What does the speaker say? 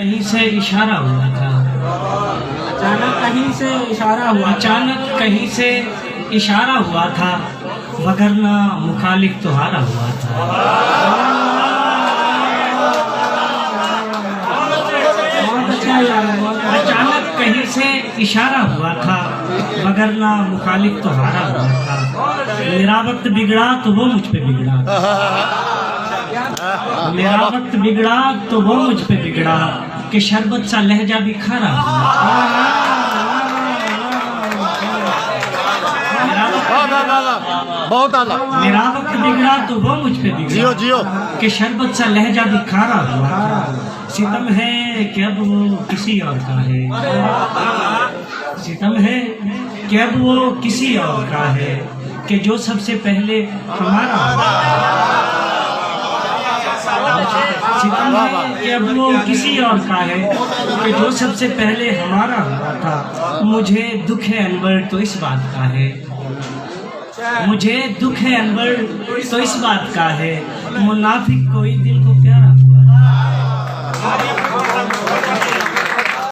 कहीं से इशारा हुआ था, अचानक कहीं से इशारा हुआ, अचानक कहीं से इशारा हुआ था, वगरना मुखालिफ तो हारा हुआ था। बहुत अच्छा यार, अचानक कहीं से इशारा हुआ था, वगरना मुखालिफ तो हारा हुआ था। मेरा वक्त बिगड़ा तो वो मुझ पे बिगड़ा, मेरा वक्त बिगड़ा तो वो मुझ पे बिगड़ा, कि शरबत सा लहजा भी खारा बहुत आला। मेरा वक्त बिगड़ा तो वो मुझ पे बिगड़ा, जियो जियो कि शरबत सा लहजा भी खारा हुआ था। सितम है कि अब वो किसी और का है, सितम है कि अब वो किसी और का है, कि जो सबसे पहले हमारा सितम है कि अब वो किसी और का है, कि जो सबसे पहले हमारा हुआ था। मुझे दुख है अनवर तो इस बात का है, मुझे दुख है अनवर तो इस बात का है, मुनाफिक कोई दिल को प्यारा हुआ।